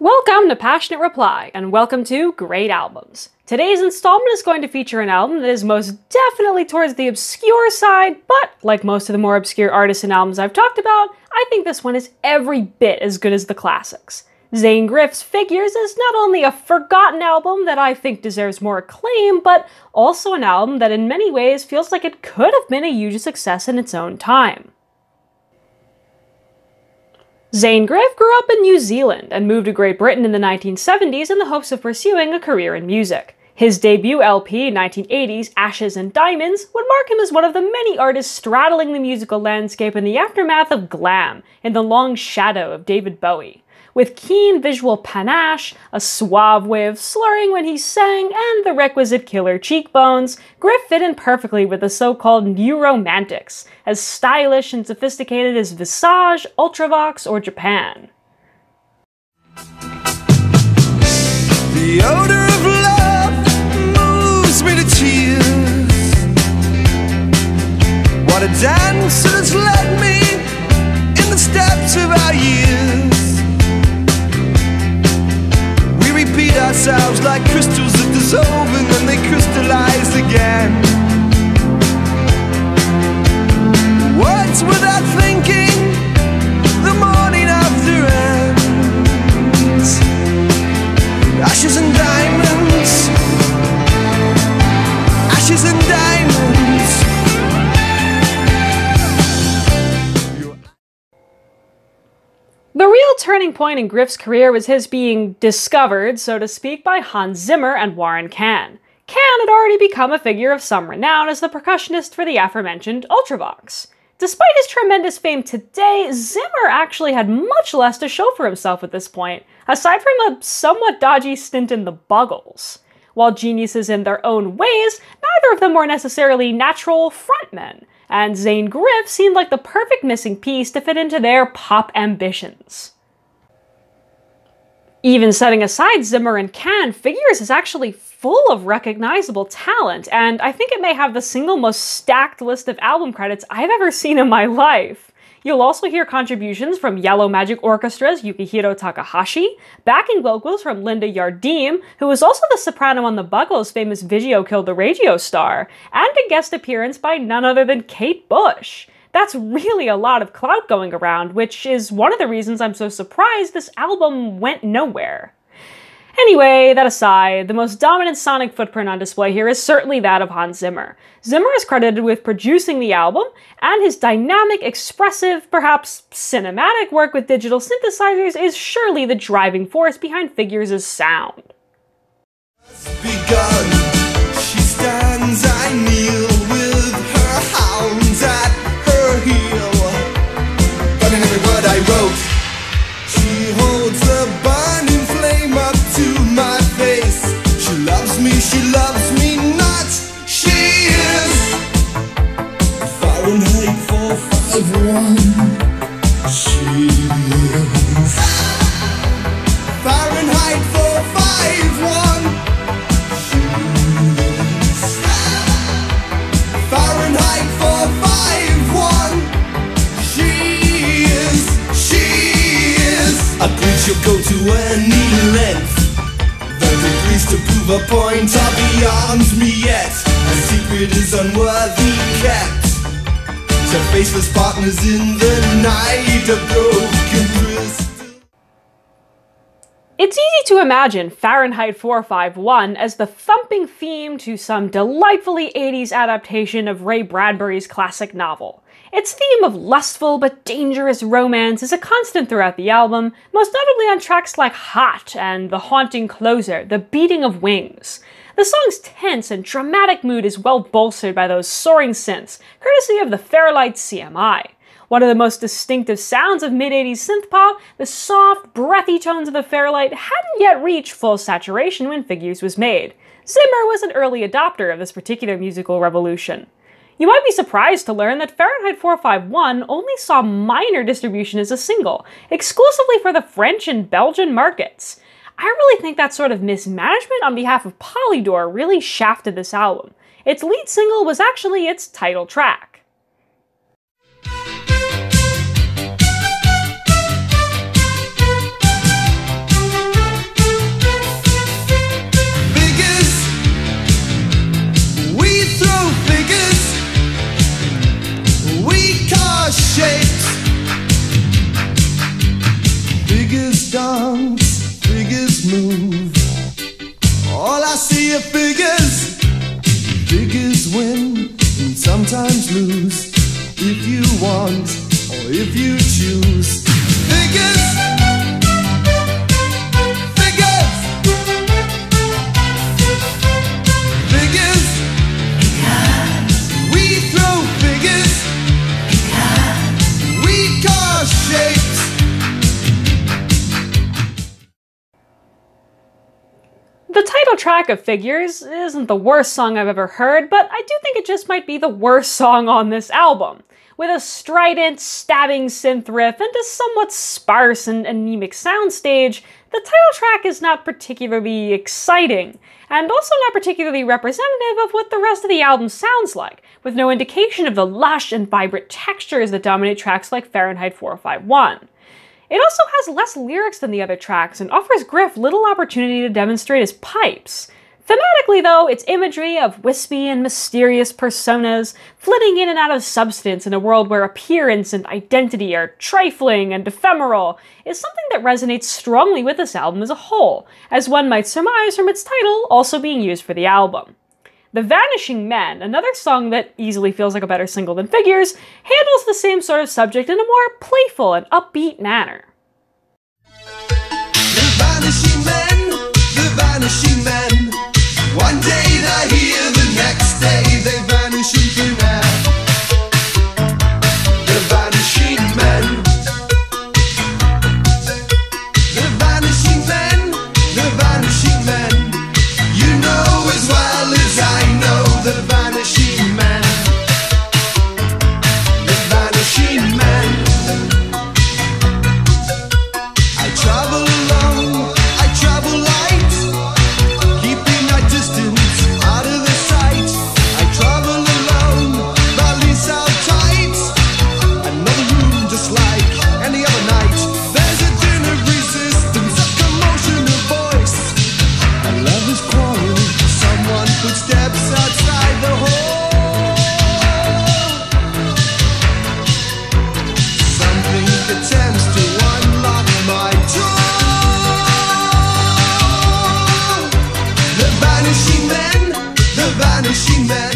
Welcome to Passionate Reply, and welcome to Great Albums. Today's installment is going to feature an album that is most definitely towards the obscure side, but like most of the more obscure artists and albums I've talked about, I think this one is every bit as good as the classics. Zaine Griff's Figures is not only a forgotten album that I think deserves more acclaim, but also an album that in many ways feels like it could have been a huge success in its own time. Zaine Griff grew up in New Zealand and moved to Great Britain in the 1970s in the hopes of pursuing a career in music. His debut LP, 1980's Ashes and Diamonds, would mark him as one of the many artists straddling the musical landscape in the aftermath of glam, in the long shadow of David Bowie. With keen visual panache, a suave way of slurring when he sang, and the requisite killer cheekbones, Griff fit in perfectly with the so-called new romantics, as stylish and sophisticated as Visage, Ultravox, or Japan. The odor of love moves me to tears. What a dance has led me in the steps of our years. Repeat ourselves like crystals that dissolve and then they crystallize again. Words without thinking, the morning after ends. Ashes and diamonds, ashes and diamonds. The real turning point in Griff's career was his being discovered, so to speak, by Hans Zimmer and Warren Cann. Cann had already become a figure of some renown as the percussionist for the aforementioned Ultravox. Despite his tremendous fame today, Zimmer actually had much less to show for himself at this point, aside from a somewhat dodgy stint in the Buggles. While geniuses in their own ways, neither of them were necessarily natural frontmen, and Zaine Griff seemed like the perfect missing piece to fit into their pop ambitions. Even setting aside Zimmer and Cann, Figures is actually full of recognizable talent, and I think it may have the single most stacked list of album credits I've ever seen in my life. You'll also hear contributions from Yellow Magic Orchestra's Yukihiro Takahashi, backing vocals from Linda Yardim, who was also the soprano on the Buggles' famous Vigio Killed the Radio star, and a guest appearance by none other than Kate Bush. That's really a lot of clout going around, which is one of the reasons I'm so surprised this album went nowhere. Anyway, that aside, the most dominant sonic footprint on display here is certainly that of Hans Zimmer. Zimmer is credited with producing the album, and his dynamic, expressive, perhaps cinematic work with digital synthesizers is surely the driving force behind Figures' sound. Begun. She stands, I kneel with her hounds at her heel. Burning every word I wrote. She holds the burning flame up to my face. She loves me not. She is Fahrenheit 451. She is Fahrenheit 451. She is Fahrenheit 451. She is a bridge you'll go to any length. The degrees to prove a point are beyond me yet. A secret is unworthy kept. To faceless partners in the night of broken crystal. It's easy to imagine Fahrenheit 451 as the thumping theme to some delightfully 80s adaptation of Ray Bradbury's classic novel. Its theme of lustful but dangerous romance is a constant throughout the album, most notably on tracks like Hot and the haunting closer, The Beating of Wings. The song's tense and dramatic mood is well bolstered by those soaring synths, courtesy of the Fairlight CMI. One of the most distinctive sounds of mid-80s synthpop, the soft, breathy tones of the Fairlight hadn't yet reached full saturation when Figures was made. Zimmer was an early adopter of this particular musical revolution. You might be surprised to learn that Fahrenheit 451 only saw minor distribution as a single, exclusively for the French and Belgian markets. I really think that sort of mismanagement on behalf of Polydor really shafted this album. Its lead single was actually its title track. dance, figures move. All I see are figures. Figures win and sometimes lose. If you want or if you choose. Figures. Figures. Figures. We throw figures. We cause shapes. The title track of Figures isn't the worst song I've ever heard, but I do think it just might be the worst song on this album. With a strident, stabbing synth riff and a somewhat sparse and anemic soundstage, the title track is not particularly exciting, and also not particularly representative of what the rest of the album sounds like, with no indication of the lush and vibrant textures that dominate tracks like Fahrenheit 451. It also has less lyrics than the other tracks and offers Griff little opportunity to demonstrate his pipes. Thematically, though, its imagery of wispy and mysterious personas, flitting in and out of substance in a world where appearance and identity are trifling and ephemeral, is something that resonates strongly with this album as a whole, as one might surmise from its title also being used for the album. The Vanishing Men, another song that easily feels like a better single than Figures, handles the same sort of subject in a more playful and upbeat manner. The vanishing men, the vanishing men. One day they're here, the next day they vanish into thin air. The vanishing men. The vanishing men, the vanishing men. You know as well as I know the vanishing men. The vanishing men. I travel alone, I travel light, keeping my distance out of the sight. I travel alone, valleys out tight. Another room just like any other night. There's a din of resistance, a commotion of voice. And love is quarreling, someone footsteps outside the hall. Something attempts to unlock my door. The vanishing men, the vanishing men.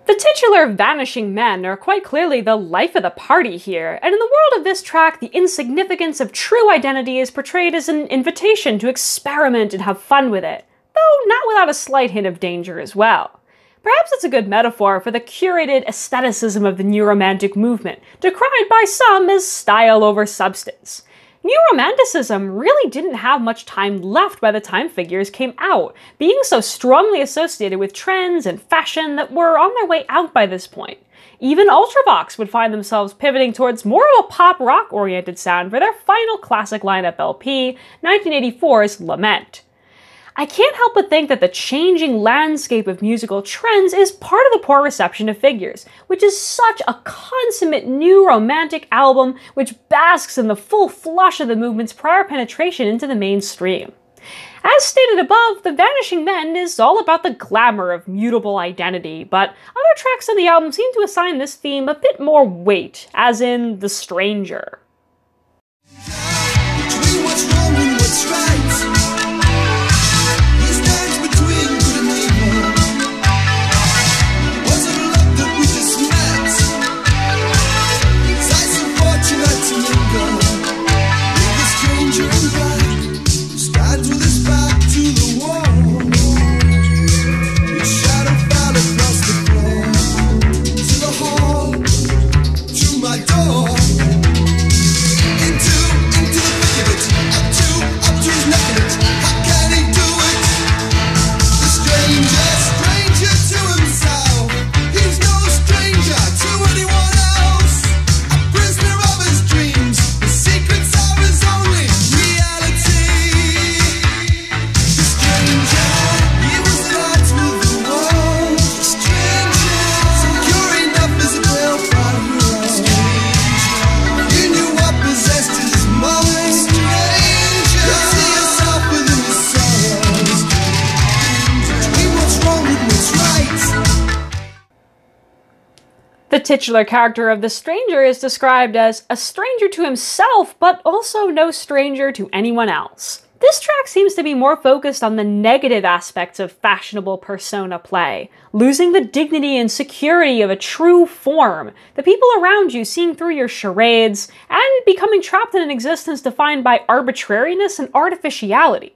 The titular Vanishing Men are quite clearly the life of the party here, and in the world of this track, the insignificance of true identity is portrayed as an invitation to experiment and have fun with it, though not without a slight hint of danger as well. Perhaps it's a good metaphor for the curated aestheticism of the New Romantic movement, decried by some as style over substance. New Romanticism really didn't have much time left by the time Figures came out, being so strongly associated with trends and fashion that were on their way out by this point. Even Ultravox would find themselves pivoting towards more of a pop-rock-oriented sound for their final classic lineup LP, 1984's Lament. I can't help but think that the changing landscape of musical trends is part of the poor reception of Figures, which is such a consummate new romantic album which basks in the full flush of the movement's prior penetration into the mainstream. As stated above, The Vanishing Men is all about the glamour of mutable identity, but other tracks on the album seem to assign this theme a bit more weight, as in The Stranger. Between what's wrong and what's right. Into the thick of it, up to The titular character of the stranger is described as a stranger to himself, but also no stranger to anyone else. This track seems to be more focused on the negative aspects of fashionable persona play, losing the dignity and security of a true form, the people around you seeing through your charades, and becoming trapped in an existence defined by arbitrariness and artificiality.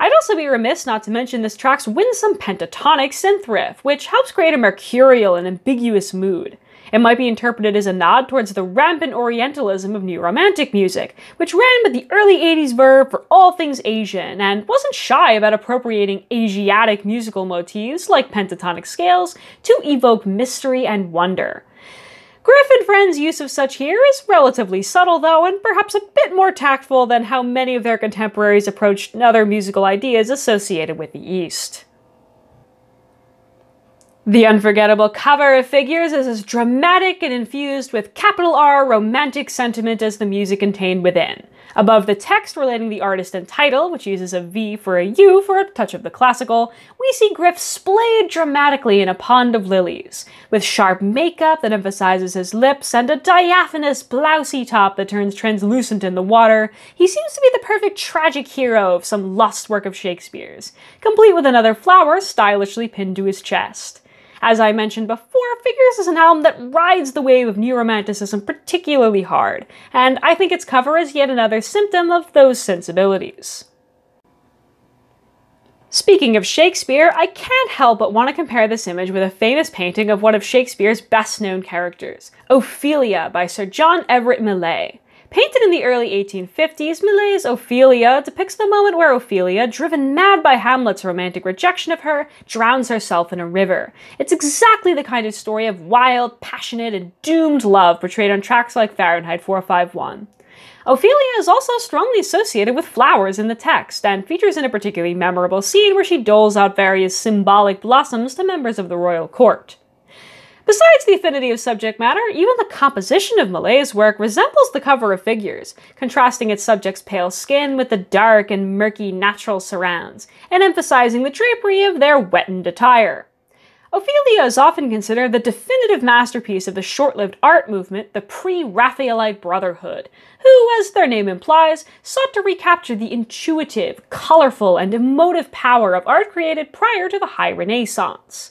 I'd also be remiss not to mention this track's winsome pentatonic synth riff, which helps create a mercurial and ambiguous mood. It might be interpreted as a nod towards the rampant Orientalism of New Romantic music, which ran with the early 80s verve for all things Asian, and wasn't shy about appropriating Asiatic musical motifs, like pentatonic scales, to evoke mystery and wonder. Griff and Friends' use of such here is relatively subtle, though, and perhaps a bit more tactful than how many of their contemporaries approached other musical ideas associated with the East. The unforgettable cover of Figures is as dramatic and infused with capital R romantic sentiment as the music contained within. Above the text relating the artist and title, which uses a V for a U for a touch of the classical, we see Griff splayed dramatically in a pond of lilies, with sharp makeup that emphasizes his lips and a diaphanous, blousy top that turns translucent in the water. He seems to be the perfect tragic hero of some lust work of Shakespeare's, complete with another flower stylishly pinned to his chest. As I mentioned before, Figures is an album that rides the wave of New Romanticism particularly hard, and I think its cover is yet another symptom of those sensibilities. Speaking of Shakespeare, I can't help but want to compare this image with a famous painting of one of Shakespeare's best-known characters, Ophelia by Sir John Everett Millais. Painted in the early 1850s, Millais' Ophelia depicts the moment where Ophelia, driven mad by Hamlet's romantic rejection of her, drowns herself in a river. It's exactly the kind of story of wild, passionate, and doomed love portrayed on tracks like Fahrenheit 451. Ophelia is also strongly associated with flowers in the text, and features in a particularly memorable scene where she doles out various symbolic blossoms to members of the royal court. Besides the affinity of subject matter, even the composition of Millais' work resembles the cover of Figures, contrasting its subject's pale skin with the dark and murky natural surrounds, and emphasizing the drapery of their wettened attire. Ophelia is often considered the definitive masterpiece of the short-lived art movement, the pre-Raphaelite Brotherhood, who, as their name implies, sought to recapture the intuitive, colorful, and emotive power of art created prior to the High Renaissance.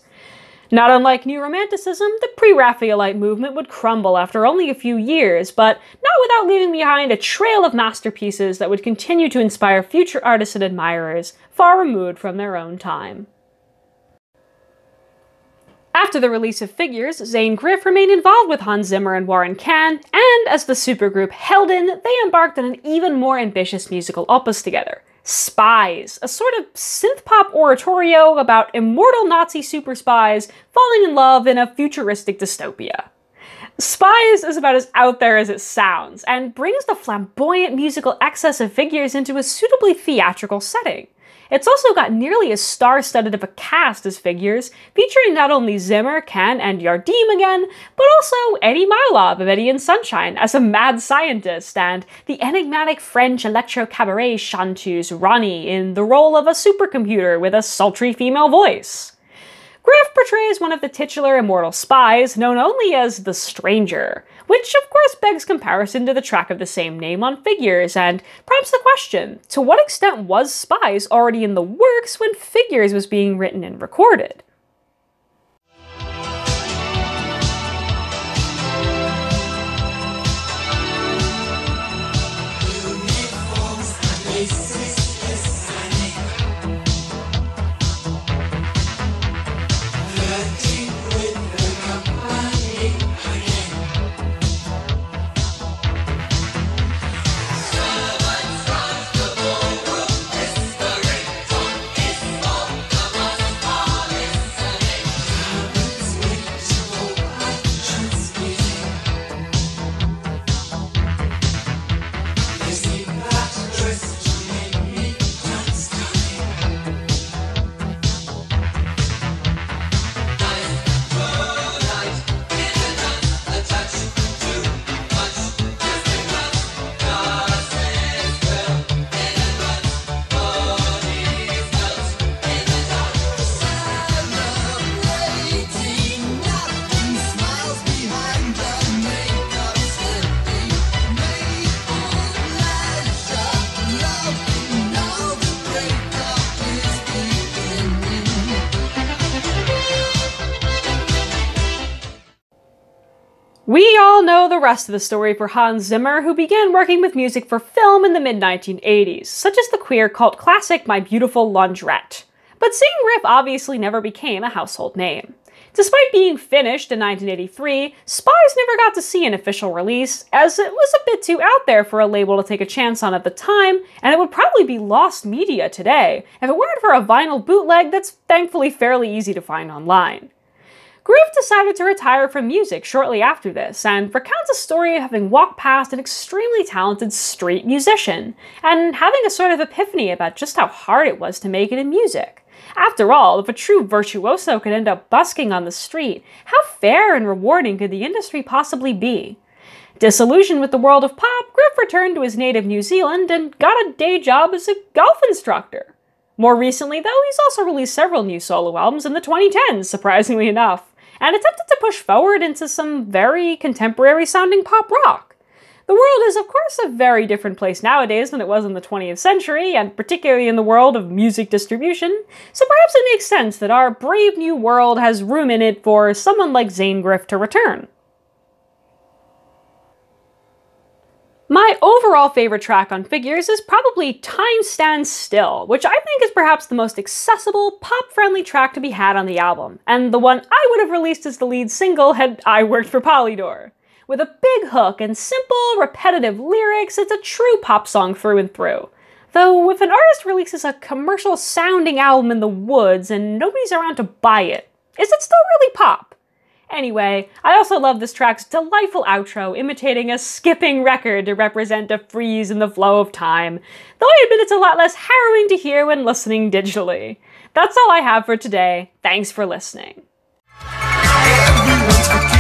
Not unlike New Romanticism, the pre-Raphaelite movement would crumble after only a few years, but not without leaving behind a trail of masterpieces that would continue to inspire future artists and admirers, far removed from their own time. After the release of Figures, Zaine and Griff remained involved with Hans Zimmer and Warren Cann, and as the supergroup Helden, they embarked on an even more ambitious musical opus together. Spies, a sort of synth-pop oratorio about immortal Nazi super spies falling in love in a futuristic dystopia. Spies is about as out there as it sounds, and brings the flamboyant musical excess of Figures into a suitably theatrical setting. It's also got nearly as star-studded of a cast as Figures, featuring not only Zimmer, Cann, and Yardim again, but also Eddie Mylov of Eddie and Sunshine as a mad scientist, and the enigmatic French electro-cabaret chanteuse Ronnie in the role of a supercomputer with a sultry female voice. Griff portrays one of the titular immortal spies, known only as the Stranger, which of course begs comparison to the track of the same name on Figures, and prompts the question, to what extent was Spies already in the works when Figures was being written and recorded? know the rest of the story for Hans Zimmer, who began working with music for film in the mid-1980s, such as the queer cult classic My Beautiful Laundrette. But Zaine Griff obviously never became a household name. Despite being finished in 1983, Spies never got to see an official release, as it was a bit too out there for a label to take a chance on at the time, and it would probably be lost media today if it weren't for a vinyl bootleg that's thankfully fairly easy to find online. Griff decided to retire from music shortly after this, and recounts a story of having walked past an extremely talented street musician, and having a sort of epiphany about just how hard it was to make it in music. After all, if a true virtuoso could end up busking on the street, how fair and rewarding could the industry possibly be? Disillusioned with the world of pop, Griff returned to his native New Zealand and got a day job as a golf instructor. More recently, though, he's also released several new solo albums in the 2010s, surprisingly enough, and attempted to push forward into some very contemporary-sounding pop rock. The world is, of course, a very different place nowadays than it was in the 20th century, and particularly in the world of music distribution, so perhaps it makes sense that our brave new world has room in it for someone like Zaine Griff to return. My overall favorite track on Figures is probably Time Stands Still, which I think is perhaps the most accessible, pop-friendly track to be had on the album, and the one I would have released as the lead single had I worked for Polydor. With a big hook and simple, repetitive lyrics, it's a true pop song through and through. Though, if an artist releases a commercial-sounding album in the woods and nobody's around to buy it, is it still really pop? Anyway, I also love this track's delightful outro, imitating a skipping record to represent a freeze in the flow of time, though I admit it's a lot less harrowing to hear when listening digitally. That's all I have for today. Thanks for listening. Everyone's